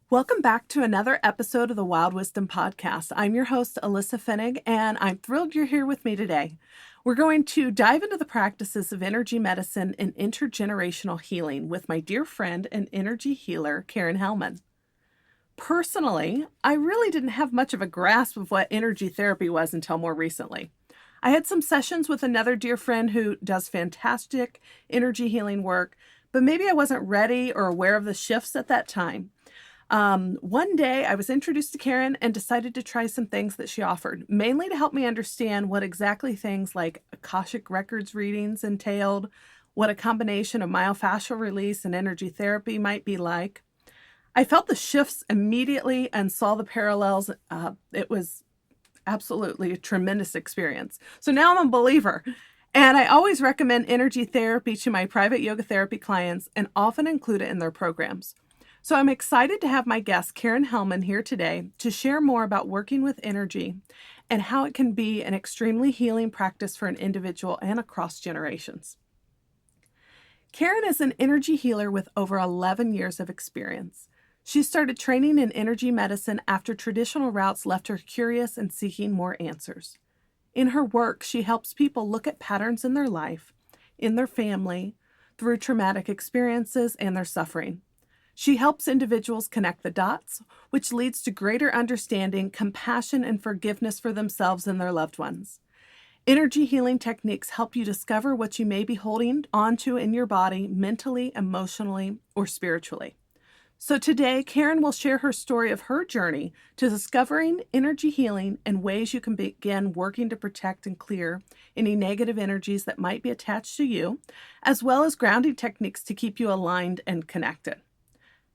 Welcome back to another episode of the Wild Wisdom Podcast. I'm your host, Alyssa Finnig, and I'm thrilled you're here with me today. We're going to dive into the practices of energy medicine and intergenerational healing with my dear friend and energy healer, Karen Hellman. Personally, I really didn't have much of a grasp of what energy therapy was until more recently. I had some sessions with another dear friend who does fantastic energy healing work, but maybe I wasn't ready or aware of the shifts at that time. One day I was introduced to Karen and decided to try some things that she offered, mainly to help me understand what exactly things like Akashic Records readings entailed, what a combination of myofascial release and energy therapy might be like. I felt the shifts immediately and saw the parallels. It was absolutely a tremendous experience. So now I'm a believer. And I always recommend energy therapy to my private yoga therapy clients and often include it in their programs. So I'm excited to have my guest, Karen Hellman, here today to share more about working with energy and how it can be an extremely healing practice for an individual and across generations. Karen is an energy healer with over 11 years of experience. She started training in energy medicine after traditional routes left her curious and seeking more answers. In her work, she helps people look at patterns in their life, in their family, through traumatic experiences and their suffering. She helps individuals connect the dots, which leads to greater understanding, compassion, and forgiveness for themselves and their loved ones. Energy healing techniques help you discover what you may be holding onto in your body mentally, emotionally, or spiritually. So today, Karen will share her story of her journey to discovering energy healing and ways you can begin working to protect and clear any negative energies that might be attached to you, as well as grounding techniques to keep you aligned and connected.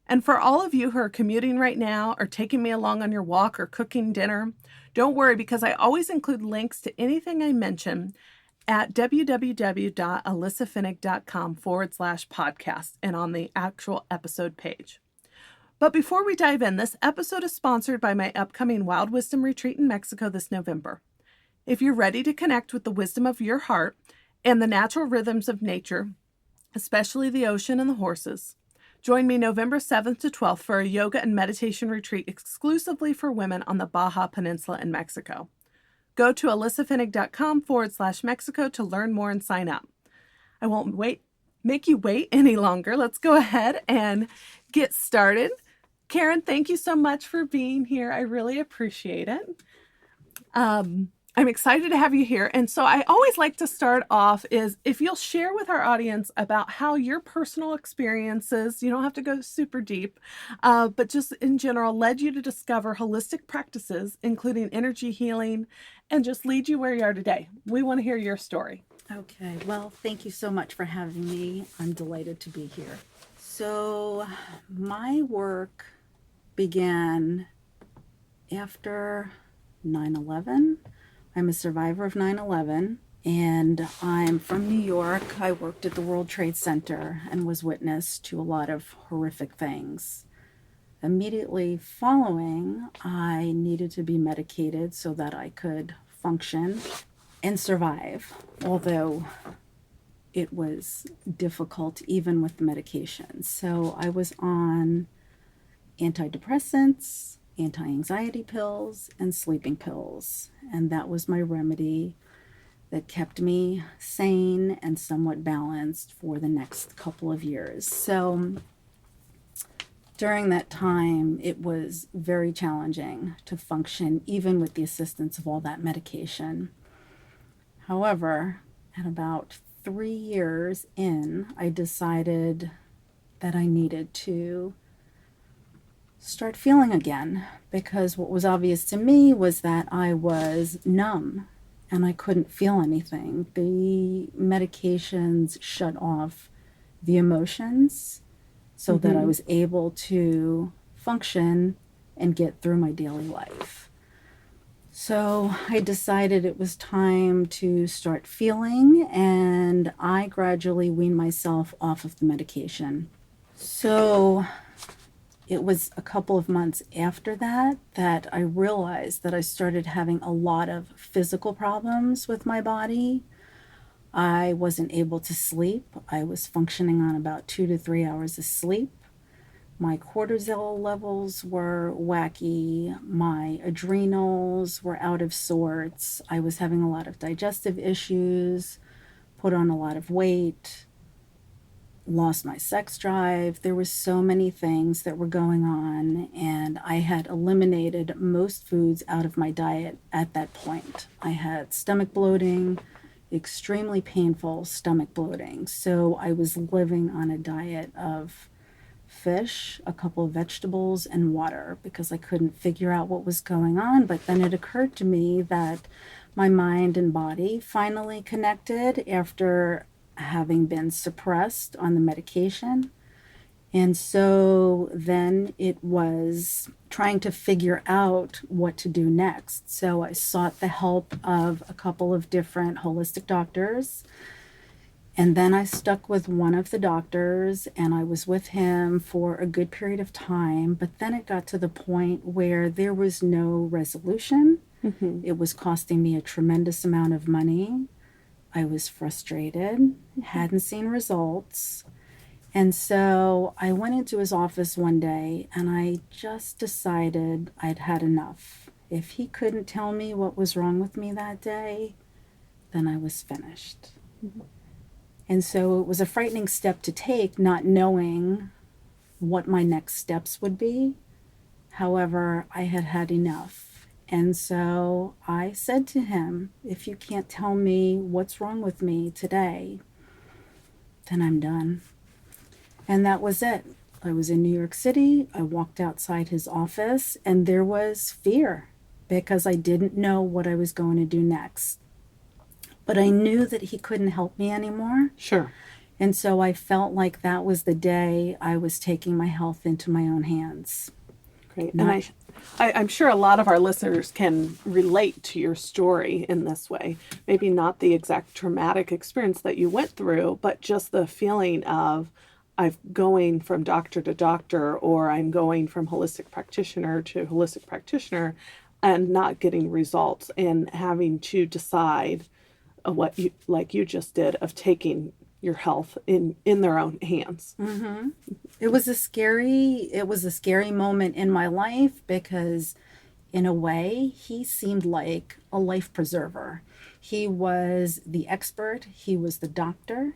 And for all of you who are commuting right now or taking me along on your walk or cooking dinner, don't worry because I always include links to anything I mention at www.alyssafinnig.com/podcast and on the actual episode page. But before we dive in, this episode is sponsored by my upcoming Wild Wisdom Retreat in Mexico this November. If you're ready to connect with the wisdom of your heart and the natural rhythms of nature, especially the ocean and the horses, join me November 7th to 12th for a yoga and meditation retreat exclusively for women on the Baja Peninsula in Mexico. Go to alyssafinnig.com/Mexico to learn more and sign up. I won't make you wait any longer. Let's go ahead and get started. Karen, thank you so much for being here. I really appreciate it. I'm excited to have you here. And so I always like to start off is if you'll share with our audience about how your personal experiences, you don't have to go super deep, but just in general, led you to discover holistic practices, including energy healing, and just lead you where you are today. We want to hear your story. Okay, well, thank you so much for having me. I'm delighted to be here. So my work began after 9/11. I'm a survivor of 9/11, and I'm from New York. I worked at the World Trade Center and was witness to a lot of horrific things. Immediately following, I needed to be medicated so that I could function and survive, although it was difficult even with the medication. So I was on antidepressants, anti-anxiety pills, and sleeping pills. And that was my remedy that kept me sane and somewhat balanced for the next couple of years. So during that time, it was very challenging to function, even with the assistance of all that medication. However, at about 3 years in, I decided that I needed to start feeling again, because what was obvious to me was that I was numb and I couldn't feel anything. The medications shut off the emotions so that I was able to function and get through my daily life. So I decided it was time to start feeling, and I gradually weaned myself off of the medication. So it was a couple of months after that that I realized that I started having a lot of physical problems with my body. I wasn't able to sleep. I was functioning on about 2 to 3 hours of sleep. My cortisol levels were wacky. My adrenals were out of sorts. I was having a lot of digestive issues, put on a lot of weight, lost my sex drive. There were so many things that were going on, and I had eliminated most foods out of my diet at that point. I had stomach bloating, extremely painful stomach bloating. So I was living on a diet of fish, a couple of vegetables, and water because I couldn't figure out what was going on. But then it occurred to me that my mind and body finally connected after having been suppressed on the medication. And so then it was trying to figure out what to do next. So I sought the help of a couple of different holistic doctors. And then I stuck with one of the doctors, and I was with him for a good period of time. But then it got to the point where there was no resolution. It was costing me a tremendous amount of money. I was frustrated, hadn't seen results. And so I went into his office one day and I just decided I'd had enough. If he couldn't tell me what was wrong with me that day, then I was finished. And so it was a frightening step to take, not knowing what my next steps would be. However, I had had enough. And so I said to him, if you can't tell me what's wrong with me today, then I'm done. And that was it. I was in New York City. I walked outside his office, and there was fear because I didn't know what I was going to do next. But I knew that he couldn't help me anymore. Sure. And so I felt like that was the day I was taking my health into my own hands. Great. And I'm sure a lot of our listeners can relate to your story in this way. Maybe not the exact traumatic experience that you went through, but just the feeling of I'm going from doctor to doctor, or I'm going from holistic practitioner to holistic practitioner and not getting results, and having to decide what you, like you just did, of taking your health in their own hands. It was a scary moment in my life because in a way he seemed like a life preserver. He was the expert, he was the doctor,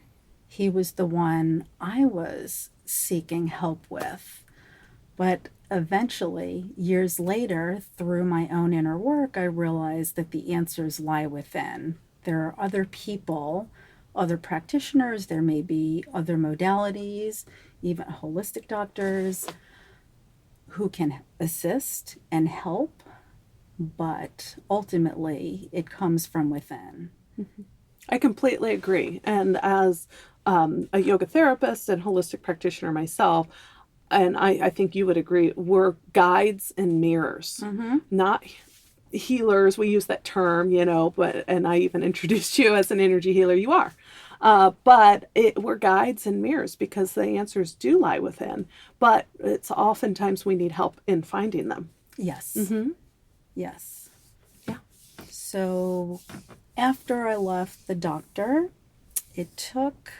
he was the one I was seeking help with. But eventually, years later, through my own inner work, I realized that the answers lie within. There are other people, other practitioners, there may be other modalities, even holistic doctors who can assist and help, but ultimately it comes from within. I completely agree. And as a yoga therapist and holistic practitioner myself, and I think you would agree, we're guides and mirrors, not healers. We use that term, and I even introduced you as an energy healer. You are. But we're guides and mirrors because the answers do lie within. But it's oftentimes we need help in finding them. Yes. Yes. Yeah. So after I left the doctor, it took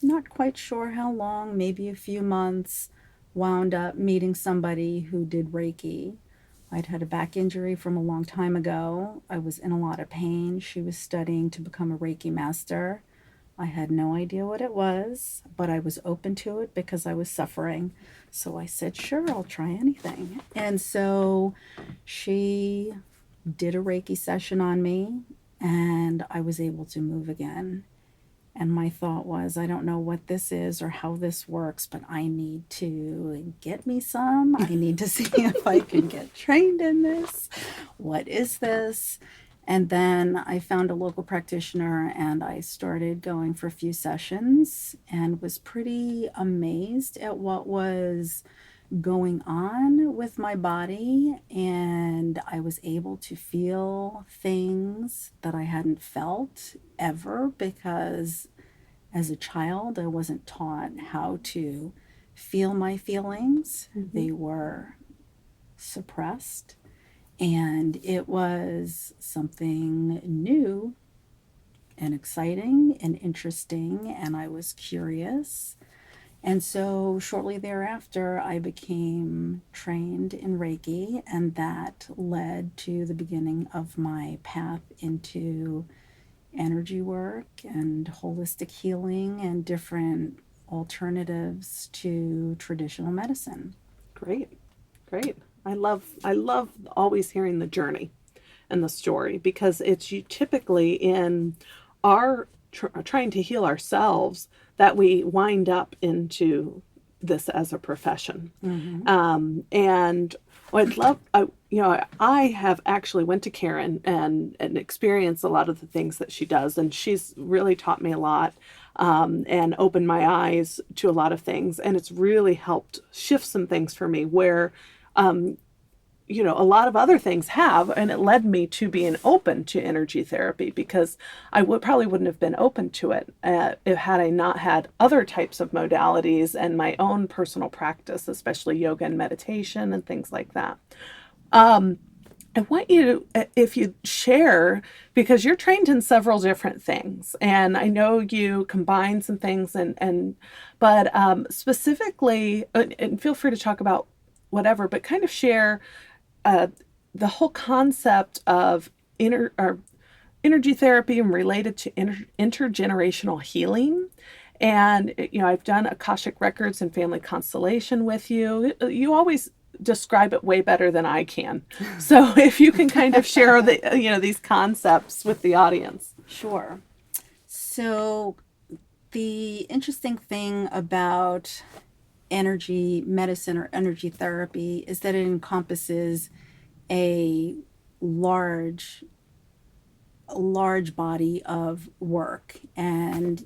not quite sure how long, maybe a few months, wound up meeting somebody who did Reiki. I'd had a back injury from a long time ago. I was in a lot of pain. She was studying to become a Reiki master. I had no idea what it was, but I was open to it because I was suffering. So I said, sure, I'll try anything. And so she did a Reiki session on me, and I was able to move again. And my thought was, I don't know what this is or how this works, but I need to get me some. I need to see if I can get trained in this. What is this? And then I found a local practitioner and I started going for a few sessions and was pretty amazed at what was going on with my body. And I was able to feel things that I hadn't felt ever because as a child, I wasn't taught how to feel my feelings. They were suppressed. And it was something new and exciting and interesting, and I was curious. And so shortly thereafter, I became trained in Reiki, and that led to the beginning of my path into energy work and holistic healing and different alternatives to traditional medicine. Great. Great. I love always hearing the journey and the story, because it's you typically in our trying to heal ourselves that we wind up into this as a profession. Mm-hmm. And I'd love, I have actually went to Karen and experienced a lot of the things that she does, and she's really taught me a lot, and opened my eyes to a lot of things, and it's really helped shift some things for me where a lot of other things have, and it led me to being open to energy therapy, because I probably wouldn't have been open to it if had I not had other types of modalities and my own personal practice, especially yoga and meditation and things like that. I want you to, if you share, because you're trained in several different things, and I know you combine some things, but specifically, and feel free to talk about whatever, but kind of share uh, the whole concept of energy therapy and related to intergenerational healing. And I've done Akashic Records and Family Constellation with you. You always describe it way better than I can. So if you can kind of share these concepts with the audience. Sure. So, the interesting thing about energy medicine or energy therapy is that it encompasses a large large body of work, and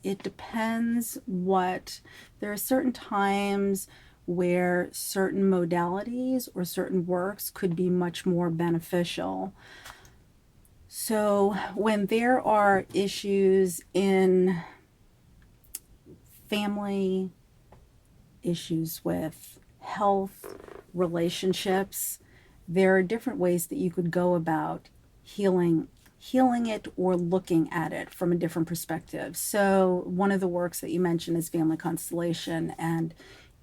it depends what there are certain times where certain modalities or certain works could be much more beneficial. So when there are issues in family, issues with health, relationships, there are different ways that you could go about healing it or looking at it from a different perspective. So one of the works that you mentioned is Family Constellation and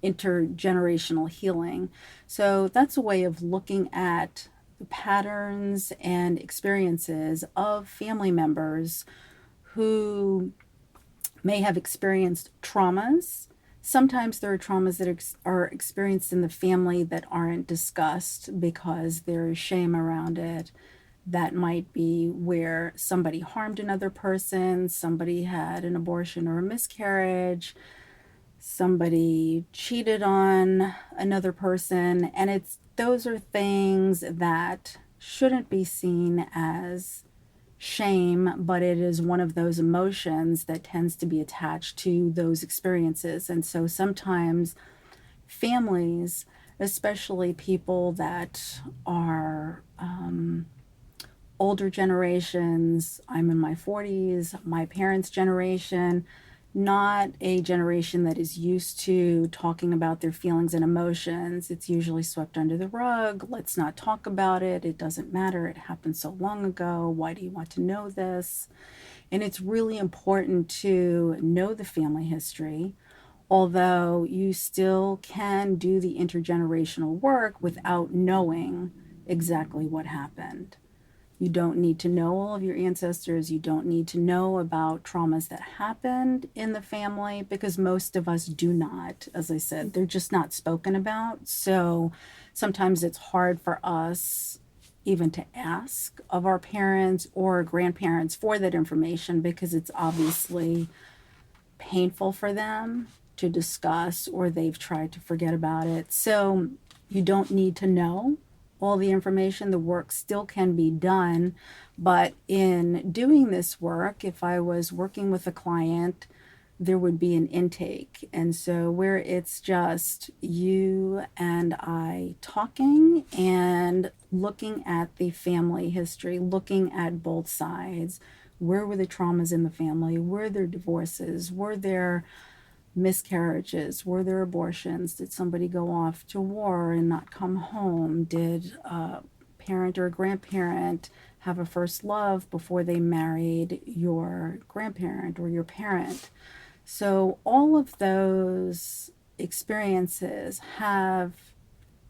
intergenerational healing. So that's a way of looking at the patterns and experiences of family members who may have experienced traumas. Sometimes there are traumas that are experienced in the family that aren't discussed because there is shame around it. That might be where somebody harmed another person, somebody had an abortion or a miscarriage, somebody cheated on another person, and those are things that shouldn't be seen as shame, but it is one of those emotions that tends to be attached to those experiences. And so sometimes families, especially people that are older generations, I'm in my 40s, my parents' generation, not a generation that is used to talking about their feelings and emotions. It's usually swept under the rug. Let's not talk about it. It doesn't matter. It happened so long ago. Why do you want to know this? And it's really important to know the family history, although you still can do the intergenerational work without knowing exactly what happened. You don't need to know all of your ancestors. You don't need to know about traumas that happened in the family, because most of us do not. As I said, they're just not spoken about. So sometimes it's hard for us even to ask of our parents or grandparents for that information, because it's obviously painful for them to discuss, or they've tried to forget about it. So you don't need to know all the information. The work still can be done. But in doing this work, if I was working with a client, there would be an intake. And so where it's just you and I talking and looking at the family history, looking at both sides. Where were the traumas in the family? Were there divorces? Were there miscarriages? Were there abortions? Did somebody go off to war and not come home? Did a parent or a grandparent have a first love before they married your grandparent or your parent? So all of those experiences have,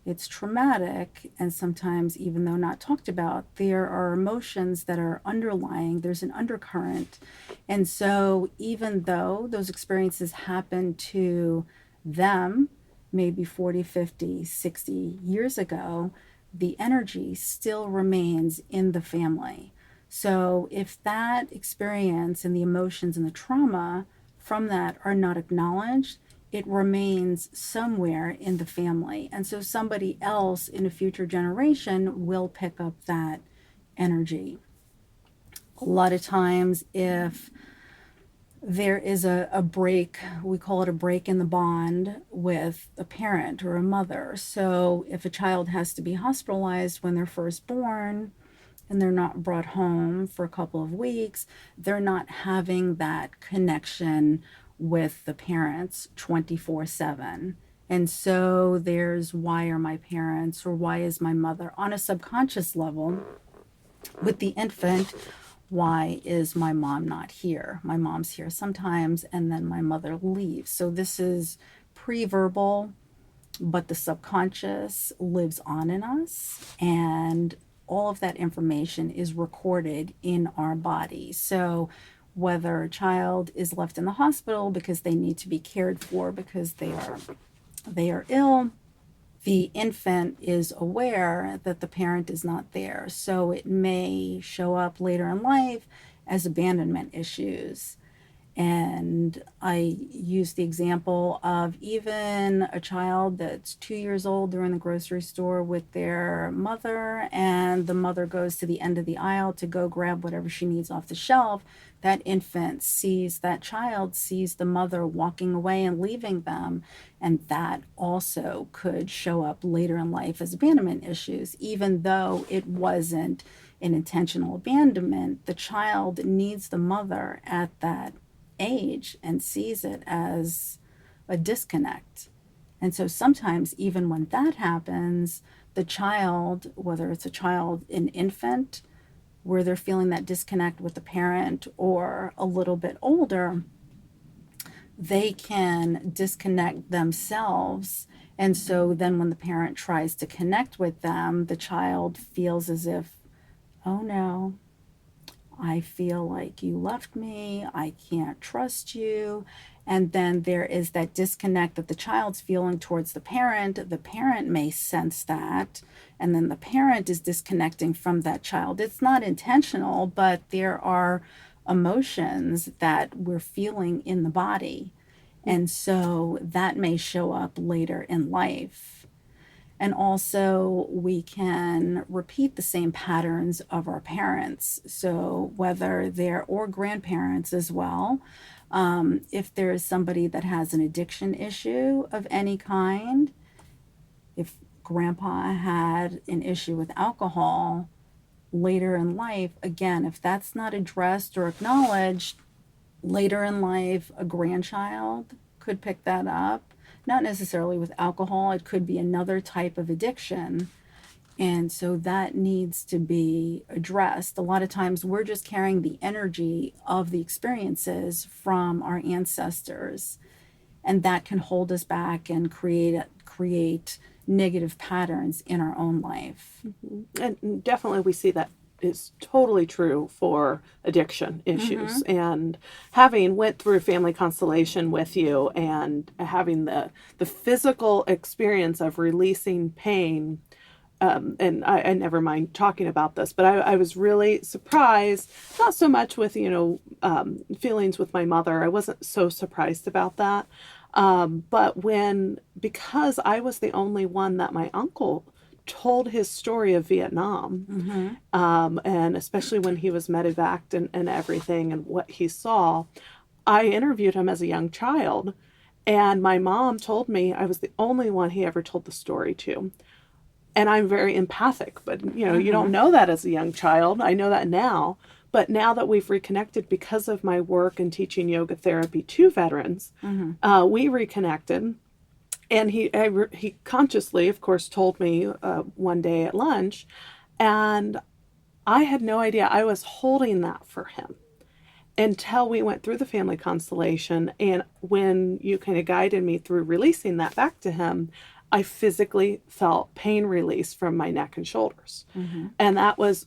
it's traumatic, and sometimes, even though not talked about, there are emotions that are underlying, there's an undercurrent. And so even though those experiences happen to them maybe 40, 50, 60 years ago, the energy still remains in the family. So if that experience and the emotions and the trauma from that are not acknowledged, it remains somewhere in the family. And so somebody else in a future generation will pick up that energy. A lot of times, if there is a break, we call it a break in the bond with a parent or a mother. So if a child has to be hospitalized when they're first born, and they're not brought home for a couple of weeks, they're not having that connection with the parents 24/7. And so there's, why are my parents or why is my mother, on a subconscious level with the infant, why is my mom not here? My mom's here sometimes, and then my mother leaves. So this is pre-verbal, but the subconscious lives on in us, and all of that information is recorded in our body. So whether a child is left in the hospital because they need to be cared for because they are ill, the infant is aware that the parent is not there. So it may show up later in life as abandonment issues. And I use the example of even a child that's 2 years old, they're in the grocery store with their mother, and the mother goes to the end of the aisle to go grab whatever she needs off the shelf. That infant sees, that child sees the mother walking away and leaving them. And that also could show up later in life as abandonment issues, even though it wasn't an intentional abandonment. The child needs the mother at that age and sees it as a disconnect. And so sometimes, even when that happens, the child, whether it's a child, an infant, where they're feeling that disconnect with the parent, or a little bit older, they can disconnect themselves. And so then when the parent tries to connect with them, the child feels as if, oh no, I feel like you left me, I can't trust you. And then there is that disconnect that the child's feeling towards the parent. The parent may sense that, and then the parent is disconnecting from that child. It's not intentional, but there are emotions that we're feeling in the body. And so that may show up later in life. And also, we can repeat the same patterns of our parents. So, whether they're, or grandparents as well, if there is somebody that has an addiction issue of any kind, if grandpa had an issue with alcohol later in life, again, if that's not addressed or acknowledged, later in life, a grandchild could pick that up. Not necessarily with alcohol, it could be another type of addiction. And so that needs to be addressed. A lot of times we're just carrying the energy of the experiences from our ancestors, and that can hold us back and create negative patterns in our own life. And definitely we see that is totally true for addiction issues. And having went through Family Constellation with you and having the physical experience of releasing pain, and I never mind talking about this, but I was really surprised, not so much with, feelings with my mother. I wasn't so surprised about that. But because I was the only one that my uncle told his story of Vietnam, and especially when he was medevaced and everything and what he saw, I interviewed him as a young child. And my mom told me I was the only one he ever told the story to. And I'm very empathic, but you don't know that as a young child. I know that now. But now that we've reconnected because of my work and teaching yoga therapy to veterans, we reconnected. And he consciously, of course, told me one day at lunch, and I had no idea I was holding that for him. until we went through the family constellation. And when you kind of guided me through releasing that back to him, I physically felt pain release from my neck and shoulders. Mm-hmm. And that was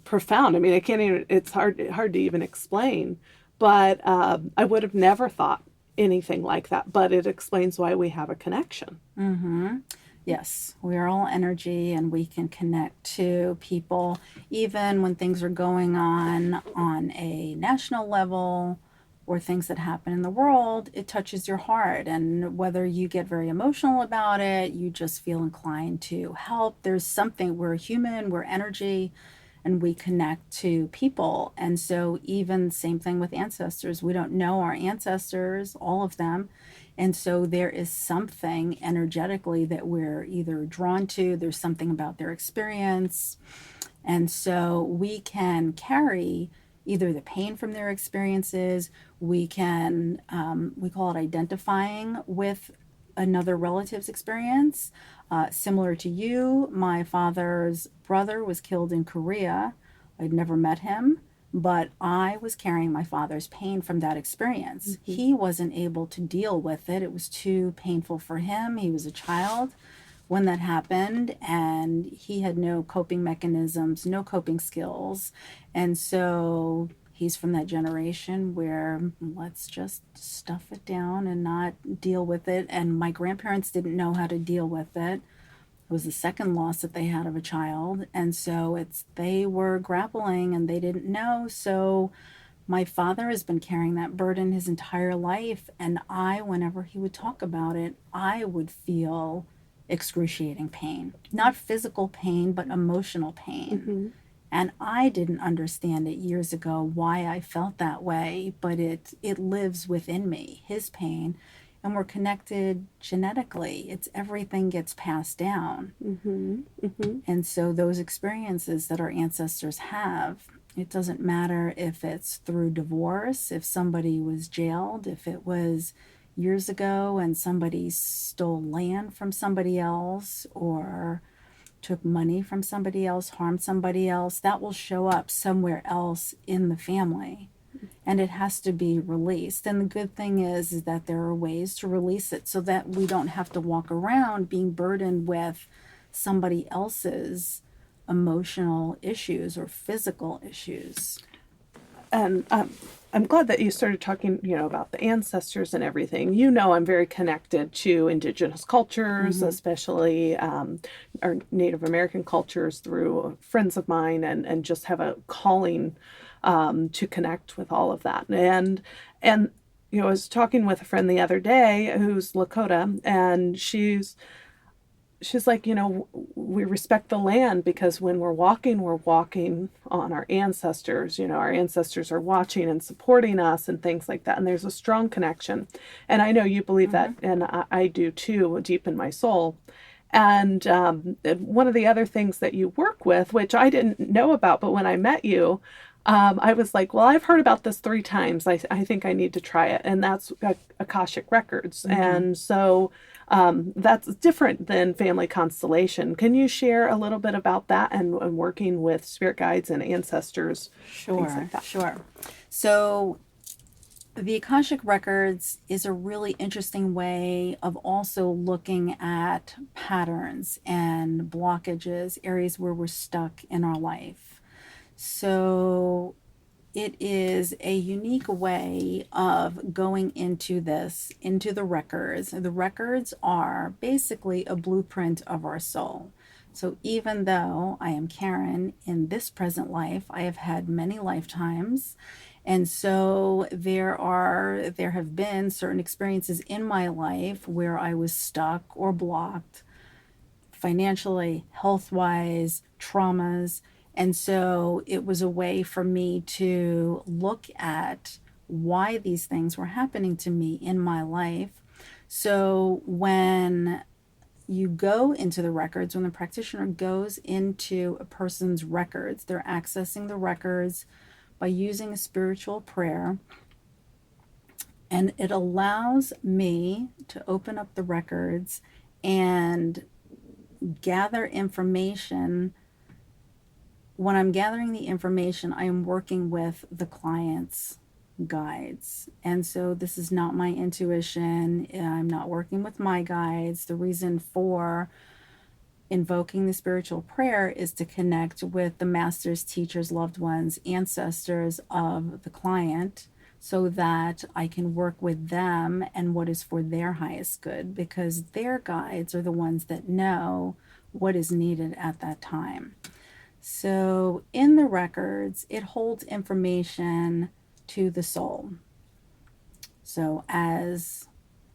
profound. I mean, I can't even, it's hard to even explain, but I would have never thought anything like that, but it explains why we have a connection. Mm-hmm. Yes, we are all energy and we can connect to people even when things are going on a national level or things that happen in the world. It touches your heart, and whether you get very emotional about it, you just feel inclined to help. There's something, we're human, we're energy, and we connect to people. And so even same thing with ancestors. We don't know our ancestors, all of them. And so there is something energetically that we're either drawn to, there's something about their experience. And so we can carry either the pain from their experiences, we can, we call it identifying with another relative's experience. Similar to you, my father's brother was killed in Korea. I'd never met him, but I was carrying my father's pain from that experience. Mm-hmm. He wasn't able to deal with it. It was too painful for him. He was a child when that happened, and he had no coping mechanisms, no coping skills. And so he's from that generation where let's just stuff it down and not deal with it. And my grandparents didn't know how to deal with it. It was the second loss that they had of a child. And so they were grappling and they didn't know. So my father has been carrying that burden his entire life. And whenever he would talk about it, I would feel excruciating pain. Not physical pain, but emotional pain. Mm-hmm. And I didn't understand it years ago why I felt that way, but it lives within me, his pain. And we're connected genetically. It's everything gets passed down. Mm-hmm. Mm-hmm. And so those experiences that our ancestors have, it doesn't matter if it's through divorce, if somebody was jailed, if it was years ago and somebody stole land from somebody else or took money from somebody else, harmed somebody else, that will show up somewhere else in the family. And it has to be released. And the good thing is that there are ways to release it so that we don't have to walk around being burdened with somebody else's emotional issues or physical issues. And I'm glad that you started talking, about the ancestors and everything. I'm very connected to indigenous cultures, Mm-hmm. especially our Native American cultures through friends of mine, and just have a calling to connect with all of that. And I was talking with a friend the other day who's Lakota, and she's like, we respect the land because when we're walking on our ancestors. Our ancestors are watching and supporting us and things like that. And there's a strong connection. And I know you believe that, and I do too, deep in my soul. And one of the other things that you work with, which I didn't know about, but when I met you, I was like, well, I've heard about this 3 times. I think I need to try it. And that's Akashic Records. Mm-hmm. And so that's different than Family Constellation. Can you share a little bit about that and working with spirit guides and ancestors? Things like that? Sure. So the Akashic Records is a really interesting way of also looking at patterns and blockages, areas where we're stuck in our life. So it is a unique way of going into the records. The records are basically a blueprint of our soul. So even though I am Karen in this present life, I have had many lifetimes. And so there have been certain experiences in my life where I was stuck or blocked financially, health-wise, traumas. And so it was a way for me to look at why these things were happening to me in my life. So when you go into the records, when the practitioner goes into a person's records, they're accessing the records by using a spiritual prayer. And it allows me to open up the records and gather information when I'm gathering the information, I am working with the client's guides. And so this is not my intuition. I'm not working with my guides. The reason for invoking the spiritual prayer is to connect with the masters, teachers, loved ones, ancestors of the client so that I can work with them and what is for their highest good, because their guides are the ones that know what is needed at that time. So in the records, it holds information to the soul. So as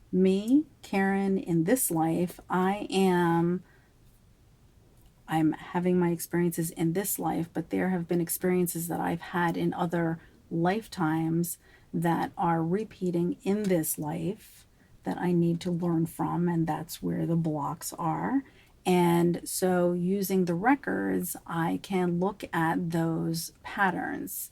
me, Karen, in this life, I'm having my experiences in this life, but there have been experiences that I've had in other lifetimes that are repeating in this life that I need to learn from, and that's where the blocks are. And so, using the records, I can look at those patterns.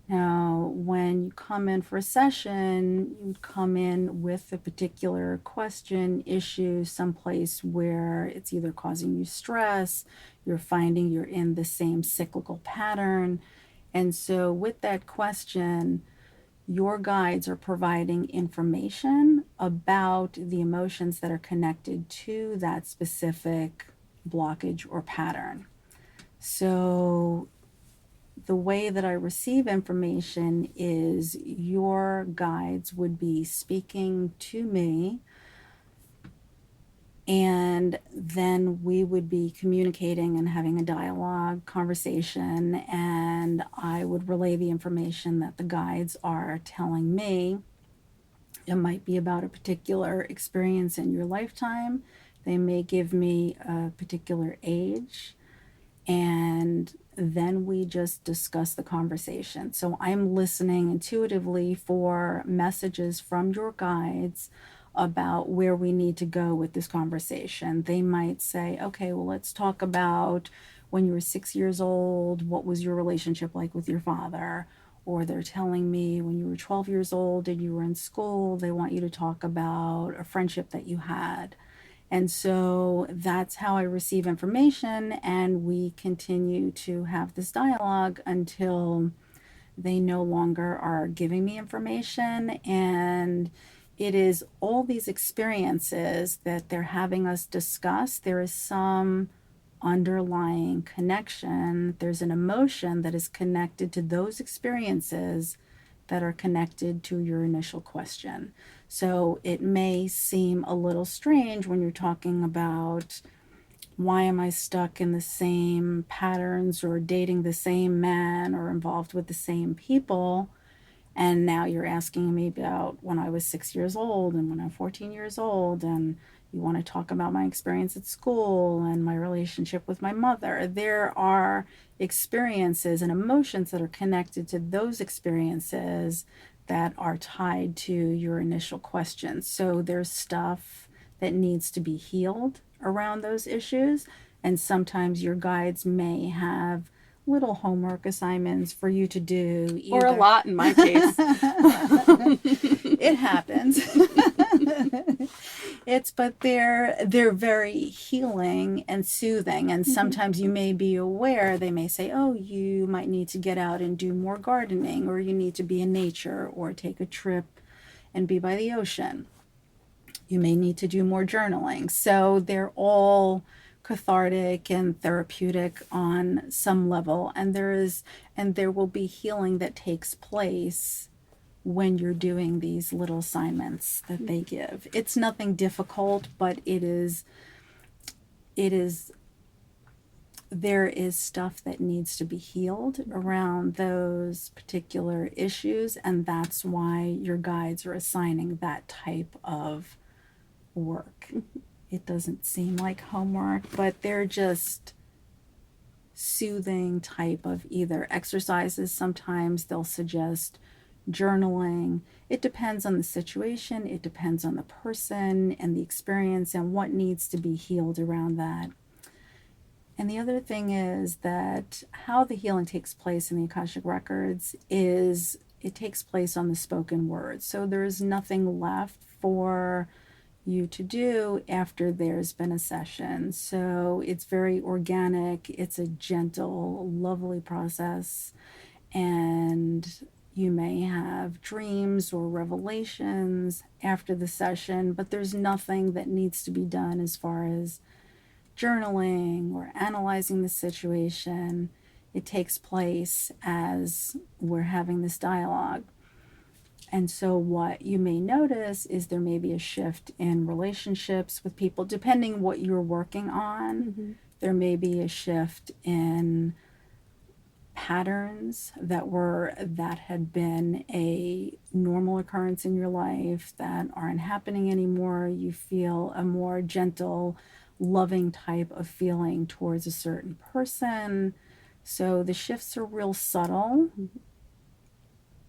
Now, when you come in for a session, you come in with a particular question, issue, someplace where it's either causing you stress, you're finding you're in the same cyclical pattern. And so, with that question, your guides are providing information about the emotions that are connected to that specific blockage or pattern. So, the way that I receive information is your guides would be speaking to me, and then we would be communicating and having a dialogue, conversation, and I would relay the information that the guides are telling me. It might be about a particular experience in your lifetime. They may give me a particular age, and then we just discuss the conversation. So I'm listening intuitively for messages from your guides about where we need to go with this conversation. They might say, okay, well, let's talk about when you were 6 years old, what was your relationship like with your father? Or they're telling me when you were 12 years old and you were in school, they want you to talk about a friendship that you had. And so that's how I receive information, and we continue to have this dialogue until they no longer are giving me information. And it is all these experiences that they're having us discuss. There is some underlying connection, there's an emotion that is connected to those experiences that are connected to your initial question. So it may seem a little strange when you're talking about why am I stuck in the same patterns or dating the same man or involved with the same people. And now you're asking me about when I was 6 years old and when I'm 14 years old, and you want to talk about my experience at school and my relationship with my mother. There are experiences and emotions that are connected to those experiences that are tied to your initial questions. So there's stuff that needs to be healed around those issues. And sometimes your guides may have little homework assignments for you to do Or a either. lot in my case. It happens. But they're very healing and soothing, and sometimes you may be aware, they may say, oh, you might need to get out and do more gardening, or you need to be in nature or take a trip and be by the ocean. You may need to do more journaling. So they're all cathartic and therapeutic on some level, and there will be healing that takes place when you're doing these little assignments that they give. It's nothing difficult, but it is there is stuff that needs to be healed around those particular issues, and that's why your guides are assigning that type of work. It doesn't seem like homework, but they're just soothing type of either exercises. Sometimes they'll suggest journaling. It depends on the situation, it depends on the person and the experience and what needs to be healed around that. And the other thing is that how the healing takes place in the Akashic Records is it takes place on the spoken word. So there's nothing left for you to do after there's been a session. So it's very organic, it's a gentle, lovely process, and you may have dreams or revelations after the session, but there's nothing that needs to be done as far as journaling or analyzing the situation. It takes place as we're having this dialogue. And so, what you may notice is there may be a shift in relationships with people, depending what you're working on. Mm-hmm. There may be a shift in patterns that had been a normal occurrence in your life that aren't happening anymore. You feel a more gentle, loving type of feeling towards a certain person. So the shifts are real subtle,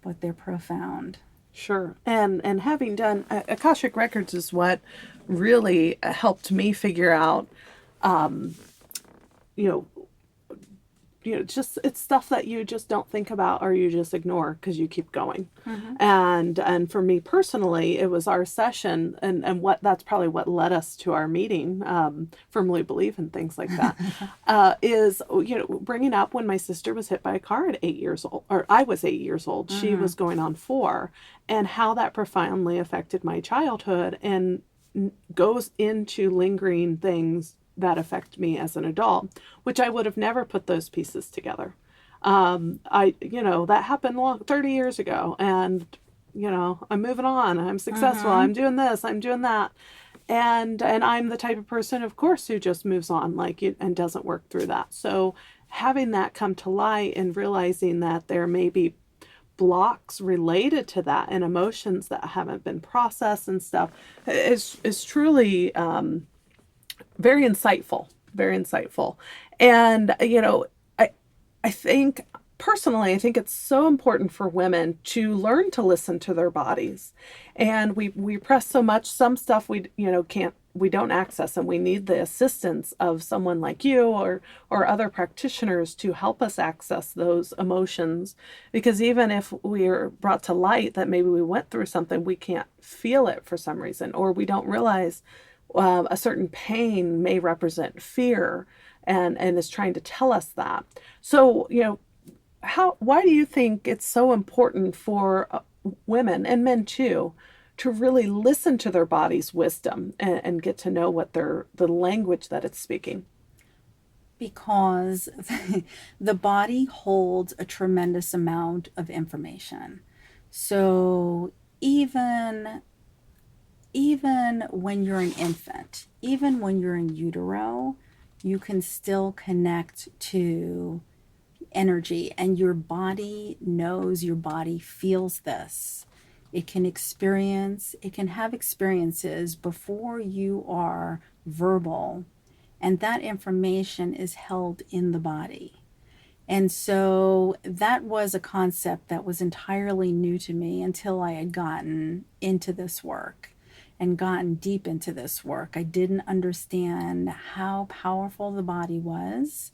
but they're profound. Sure. And having done Akashic Records is what really helped me figure out, you know, just it's stuff that you just don't think about or you just ignore because you keep going. Mm-hmm. And for me personally, it was our session, and what that's probably what led us to our meeting, firmly believe in things like that, is bringing up when my sister was hit by a car at 8 years old, or I was 8 years old. Mm-hmm. She was going on 4, and how that profoundly affected my childhood and goes into lingering things that affect me as an adult, which I would have never put those pieces together. That happened 30 years ago, and I'm moving on. I'm successful. Mm-hmm. I'm doing this. I'm doing that, and I'm the type of person, of course, who just moves on and doesn't work through that. So having that come to light and realizing that there may be blocks related to that and emotions that haven't been processed and stuff is truly very insightful, very insightful. And, I think personally, I think it's so important for women to learn to listen to their bodies. And we press so much, some stuff we don't access, and we need the assistance of someone like you or other practitioners to help us access those emotions. Because even if we are brought to light that maybe we went through something, we can't feel it for some reason, or we don't realize a certain pain may represent fear and is trying to tell us that. So, why do you think it's so important for women and men too to really listen to their body's wisdom and get to know what the language that it's speaking? Because the body holds a tremendous amount of information. So even when you're an infant, even when you're in utero, you can still connect to energy, and your body knows, your body feels this. It can have experiences before you are verbal, and that information is held in the body. And so that was a concept that was entirely new to me until I had gotten into this work and gotten deep into this work. I didn't understand how powerful the body was,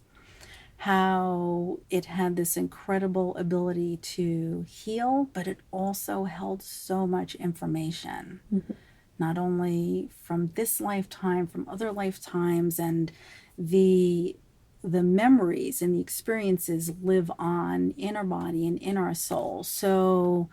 how it had this incredible ability to heal, but it also held so much information, mm-hmm. not only from this lifetime, from other lifetimes, and the memories and the experiences live on in our body and in our soul. So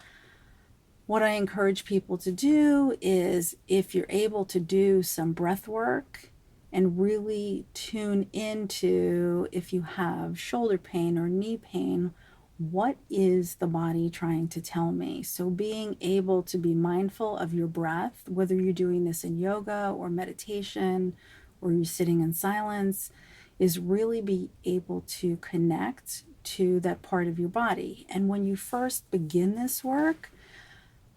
what I encourage people to do is, if you're able to do some breath work and really tune into, if you have shoulder pain or knee pain, what is the body trying to tell me? So being able to be mindful of your breath, whether you're doing this in yoga or meditation or you're sitting in silence, is really be able to connect to that part of your body. And when you first begin this work,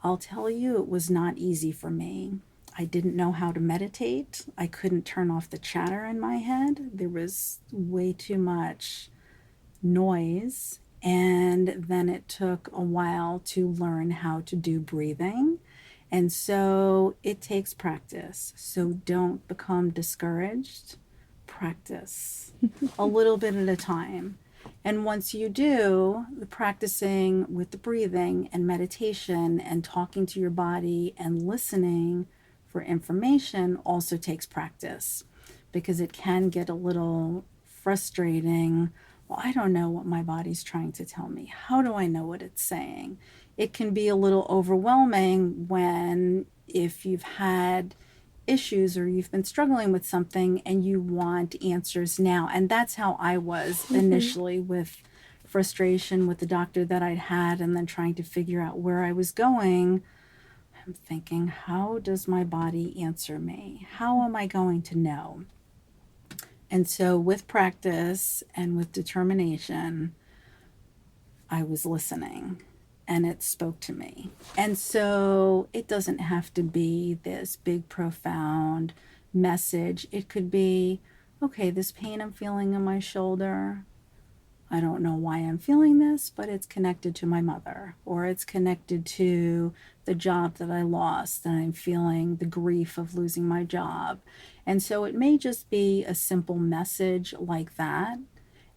I'll tell you, it was not easy for me. I didn't know how to meditate. I couldn't turn off the chatter in my head. There was way too much noise. And then it took a while to learn how to do breathing. And so it takes practice. So don't become discouraged. Practice a little bit at a time. And once you do, the practicing with the breathing and meditation and talking to your body and listening for information also takes practice, because it can get a little frustrating. Well, I don't know what my body's trying to tell me. How do I know what it's saying? It can be a little overwhelming when, if you've had issues or you've been struggling with something and you want answers now. And that's how I was initially with frustration with the doctor that I'd had, and then trying to figure out where I was going. I'm thinking, how does my body answer me? How am I going to know? And so, with practice and with determination, I was listening, and it spoke to me. And so, it doesn't have to be this big, profound message. It could be, okay, this pain I'm feeling in my shoulder, I don't know why I'm feeling this, but it's connected to my mother, or it's connected to the job that I lost, and I'm feeling the grief of losing my job. And so it may just be a simple message like that.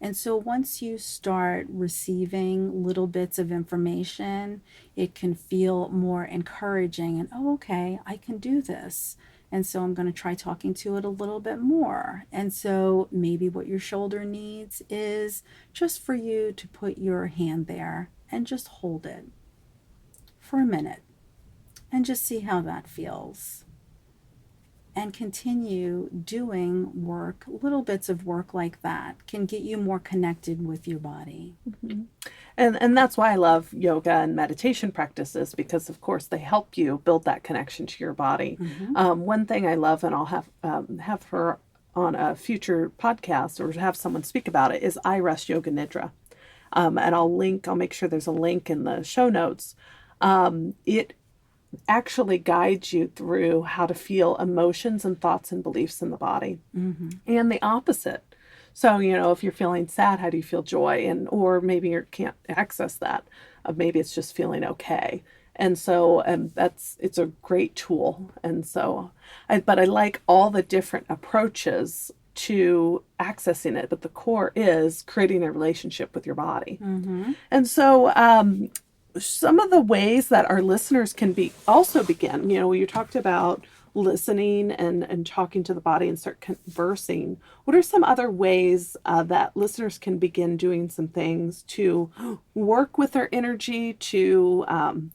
And so once you start receiving little bits of information, it can feel more encouraging, and, oh, okay, I can do this. And so I'm going to try talking to it a little bit more. And so maybe what your shoulder needs is just for you to put your hand there and just hold it for a minute and just see how that feels. And continue doing work, little bits of work like that can get you more connected with your body. Mm-hmm. And that's why I love yoga and meditation practices, because of course they help you build that connection to your body. Mm-hmm. One thing I love, and I'll have her on a future podcast or have someone speak about it, is I Rest Yoga Nidra. And I'll make sure there's a link in the show notes. It actually guides you through how to feel emotions and thoughts and beliefs in the body, Mm-hmm. and the opposite. So, if you're feeling sad, how do you feel joy? Or maybe you can't access that. Maybe it's just feeling okay. And so it's a great tool. And so, but I like all the different approaches to accessing it. But the core is creating a relationship with your body. Mm-hmm. And so, some of the ways that our listeners can also begin, you talked about listening and talking to the body and start conversing. What are some other ways that listeners can begin doing some things to work with their energy, to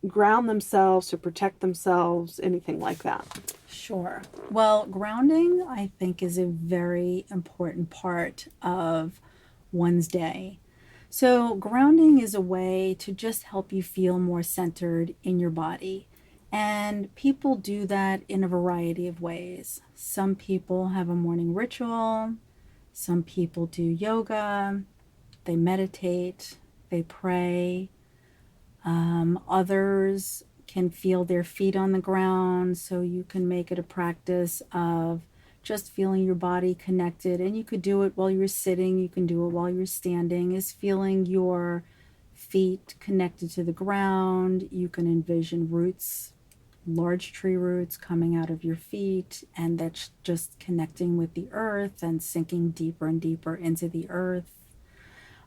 ground themselves, to protect themselves, anything like that? Sure. Well, grounding, I think, is a very important part of one's day. So, grounding is a way to just help you feel more centered in your body. And people do that in a variety of ways. Some people have a morning ritual, some people do yoga, they meditate, they pray. Others can feel their feet on the ground, so you can make it a practice of just feeling your body connected. And you could do it while you're sitting, you can do it while you're standing, is feeling your feet connected to the ground. You can envision roots, large tree roots coming out of your feet, and that's just connecting with the earth and sinking deeper and deeper into the earth.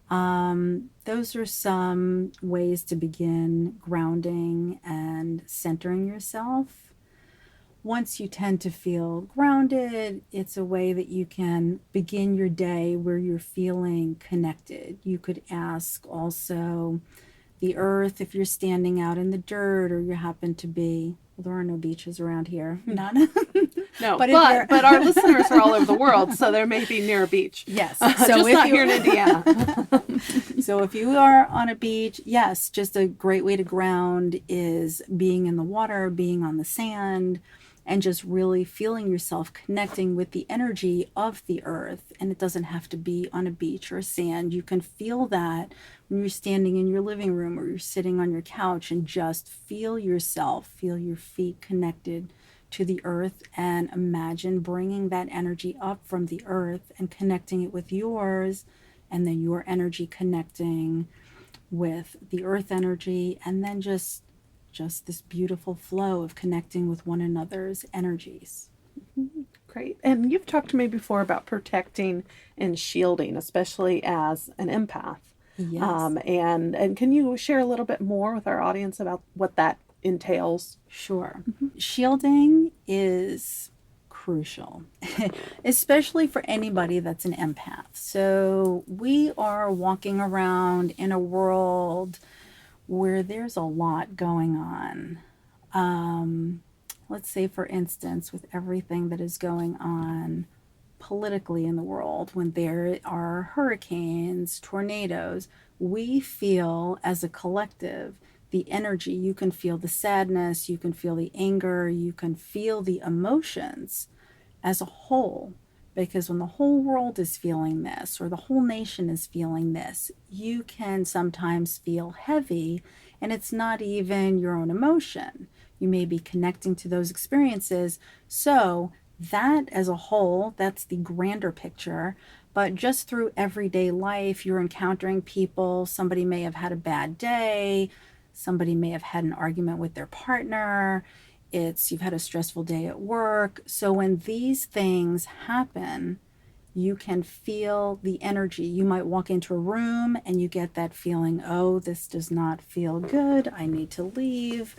Those are some ways to begin grounding and centering yourself. Once you tend to feel grounded, it's a way that you can begin your day where you're feeling connected. You could ask also the earth, if you're standing out in the dirt or you happen to be, well, there are no beaches around here. None. No, but our listeners are all over the world, so there may be near a beach. Yes. So just not here in Indiana. So if you are on a beach, yes, just a great way to ground is being in the water, being on the sand, and just really feeling yourself connecting with the energy of the earth. And it doesn't have to be on a beach or sand. You can feel that when you're standing in your living room or you're sitting on your couch, and just feel yourself, feel your feet connected to the earth, and imagine bringing that energy up from the earth and connecting it with yours, and then your energy connecting with the earth energy, and then just this beautiful flow of connecting with one another's energies. Great. And you've talked to me before about protecting and shielding, especially as an empath. Yes. And can you share a little bit more with our audience about what that entails. Sure. Shielding is crucial, especially for anybody that's an empath. So we are walking around in a world where there's a lot going on. Let's say, for instance, with everything that is going on politically in the world, when there are hurricanes, tornadoes, we feel as a collective the energy. You can feel the sadness, you can feel the anger, you can feel the emotions as a whole. Because when the whole world is feeling this, or the whole nation is feeling this, you can sometimes feel heavy, and it's not even your own emotion. You may be connecting to those experiences. So, that as a whole, that's the grander picture. But just through everyday life, you're encountering people. Somebody may have had a bad day, somebody may have had an argument with their partner. You've had a stressful day at work. So when these things happen, you can feel the energy. You might walk into a room and you get that feeling, oh, this does not feel good, I need to leave.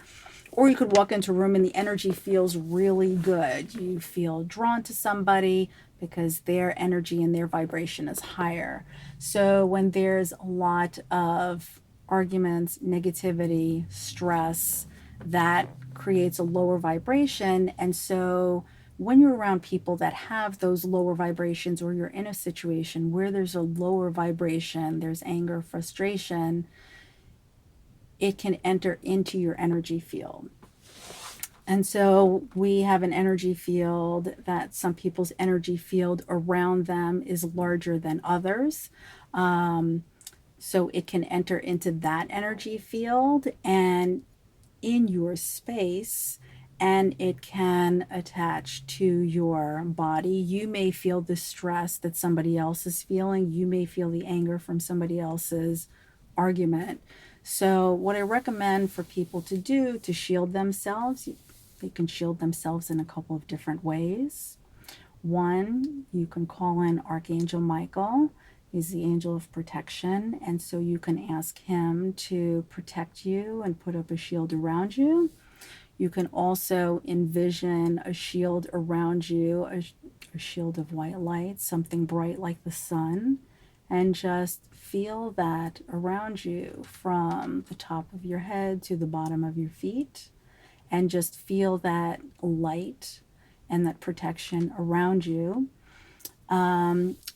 Or you could walk into a room and the energy feels really good. You feel drawn to somebody because their energy and their vibration is higher. So when there's a lot of arguments, negativity, stress, that creates a lower vibration. And so when you're around people that have those lower vibrations, or you're in a situation where there's a lower vibration, there's anger, frustration, it can enter into your energy field. And so we have an energy field that some people's energy field around them is larger than others. So it can enter into that energy field and in your space, and it can attach to your body. You may feel the stress that somebody else is feeling. You may feel the anger from somebody else's argument. So what I recommend for people to do to shield themselves, they can shield themselves in a couple of different ways. One, you can call in Archangel Michael. He's the angel of protection, and so you can ask him to protect you and put up a shield around you. You can also envision a shield around you, a shield of white light, something bright like the sun, and just feel that around you from the top of your head to the bottom of your feet, and just feel that light and that protection around you.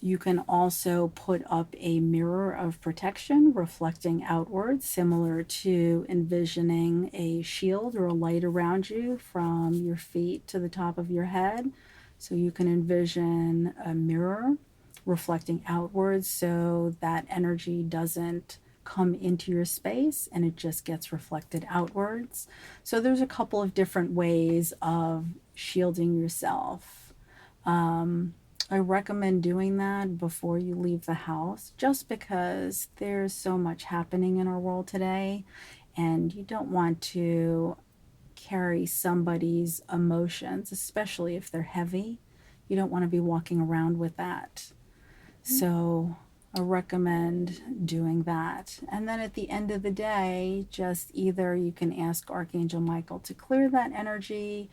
You can also put up a mirror of protection reflecting outward, similar to envisioning a shield or a light around you from your feet to the top of your head. So you can envision a mirror reflecting outwards so that energy doesn't come into your space and it just gets reflected outwards. So there's a couple of different ways of shielding yourself. I recommend doing that before you leave the house, just because there's so much happening in our world today, and you don't want to carry somebody's emotions, especially if they're heavy. You don't want to be walking around with that. So I recommend doing that. And then at the end of the day, just either you can ask Archangel Michael to clear that energy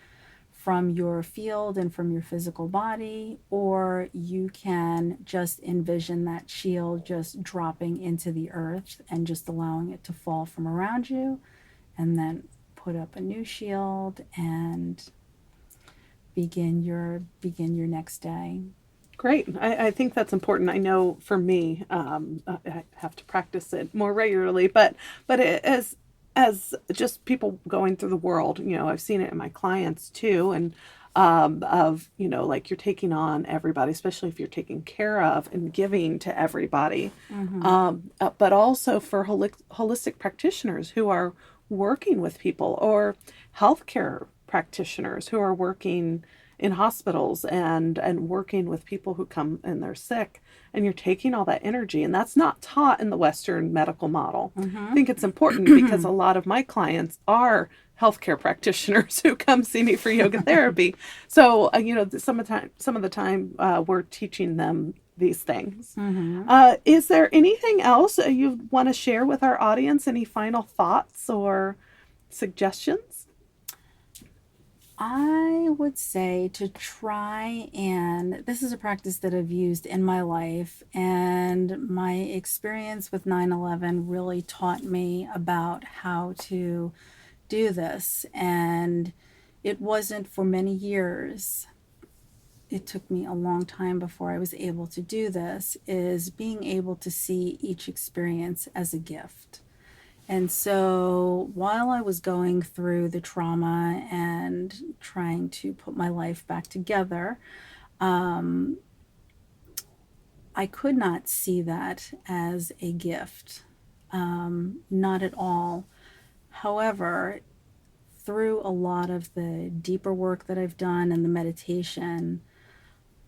from your field and from your physical body, or you can just envision that shield just dropping into the earth and just allowing it to fall from around you, and then put up a new shield and begin your next day. Great. I think that's important. I know for me, I have to practice it more regularly, but as just people going through the world, I've seen it in my clients too, and of like you're taking on everybody, especially if you're taking care of and giving to everybody, but also for holistic practitioners who are working with people, or healthcare practitioners who are working in hospitals and working with people who come and they're sick, and you're taking all that energy, and that's not taught in the Western medical model. I think it's important because a lot of my clients are healthcare practitioners who come see me for yoga therapy. So some of the time we're teaching them these things. Is there anything else you want to share with our audience? Any final thoughts or suggestions? I would say to try, and this is a practice that I've used in my life, and my experience with 9/11 really taught me about how to do this. And it wasn't for many years, it took me a long time before I was able to do this, is being able to see each experience as a gift. And so while I was going through the trauma and trying to put my life back together, um, I could not see that as a gift. Not at all. However, through a lot of the deeper work that I've done and the meditation,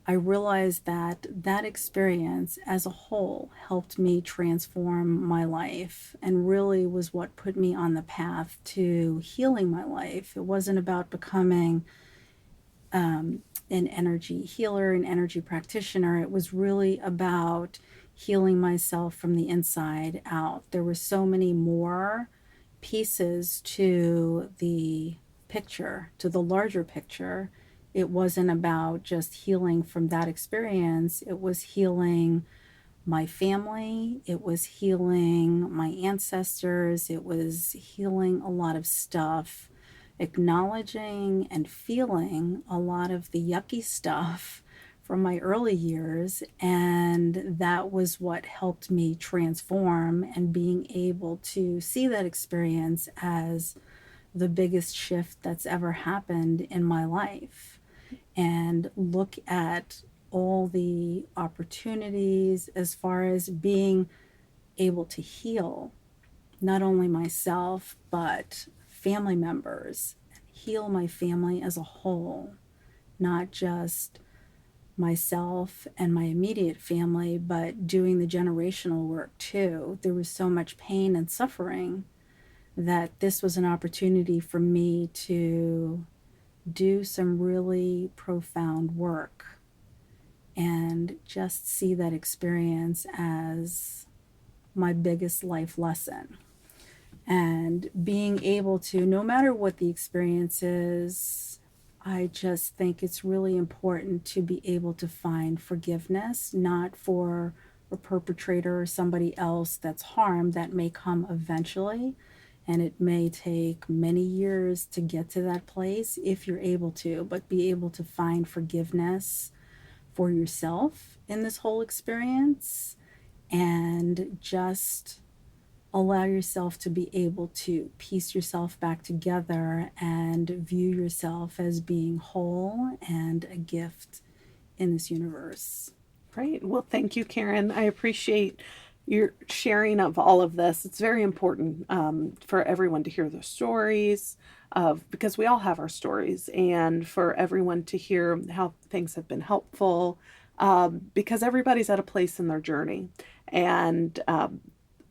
I realized that that experience as a whole helped me transform my life and really was what put me on the path to healing my life. It wasn't about becoming an energy healer, an energy practitioner. It was really about healing myself from the inside out. There were so many more pieces to the picture, to the larger picture. It wasn't about just healing from that experience, it was healing my family, it was healing my ancestors, it was healing a lot of stuff, acknowledging and feeling a lot of the yucky stuff from my early years. And that was what helped me transform, and being able to see that experience as the biggest shift that's ever happened in my life, and look at all the opportunities as far as being able to heal not only myself but family members, heal my family as a whole, not just myself and my immediate family, but doing the generational work too. There was so much pain and suffering that this was an opportunity for me to do some really profound work and just see that experience as my biggest life lesson. And being able to, no matter what the experience is, I just think it's really important to be able to find forgiveness, not for a perpetrator or somebody else that's harmed. That may come eventually, and it may take many years to get to that place if you're able to, but be able to find forgiveness for yourself in this whole experience, and just allow yourself to be able to piece yourself back together and view yourself as being whole and a gift in this universe. Great. Well, thank you, Karen. I appreciate your sharing of all of this. It's very important for everyone to hear the stories of, because we all have our stories, and for everyone to hear how things have been helpful, because everybody's at a place in their journey. And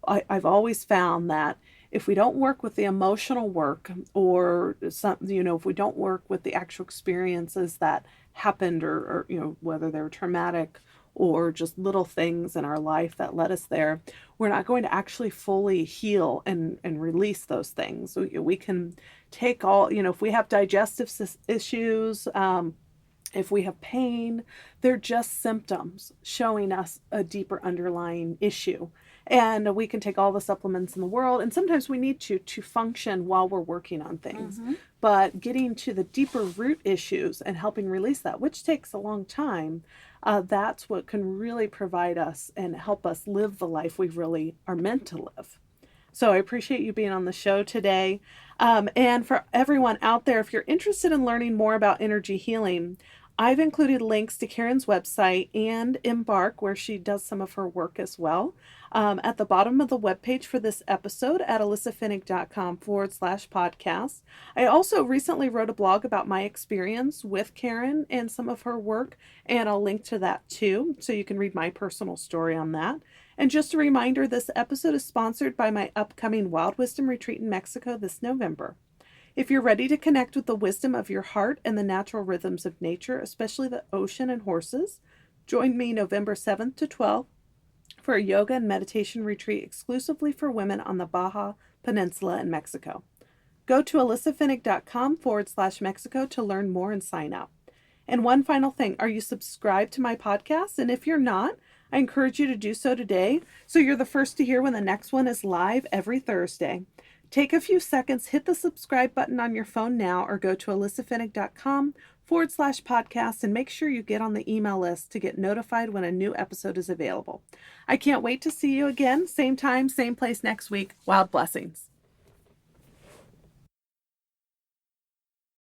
I've always found that if we don't work with the emotional work, or some, if we don't work with the actual experiences that happened, or whether they're traumatic or just little things in our life that led us there, we're not going to actually fully heal and release those things. So we can take all, if we have digestive issues, if we have pain, they're just symptoms showing us a deeper underlying issue. And we can take all the supplements in the world, and sometimes we need to function while we're working on things. Mm-hmm. But getting to the deeper root issues and helping release that, which takes a long time, that's what can really provide us and help us live the life we really are meant to live. So I appreciate you being on the show today. And for everyone out there, if you're interested in learning more about energy healing, I've included links to Karen's website and Embark, where she does some of her work as well, at the bottom of the webpage for this episode at alyssafinnick.com/podcast. I also recently wrote a blog about my experience with Karen and some of her work, and I'll link to that too, so you can read my personal story on that. And just a reminder, this episode is sponsored by my upcoming Wild Wisdom Retreat in Mexico this November. If you're ready to connect with the wisdom of your heart and the natural rhythms of nature, especially the ocean and horses, join me November 7th to 12th for a yoga and meditation retreat exclusively for women on the Baja Peninsula in Mexico. Go to alyssafinnig.com/Mexico to learn more and sign up. And one final thing, are you subscribed to my podcast? And if you're not, I encourage you to do so today so you're the first to hear when the next one is live every Thursday. Take a few seconds, hit the subscribe button on your phone now, or go to alyssafinnig.com/podcast and make sure you get on the email list to get notified when a new episode is available. I can't wait to see you again, same time, same place next week. Wild blessings.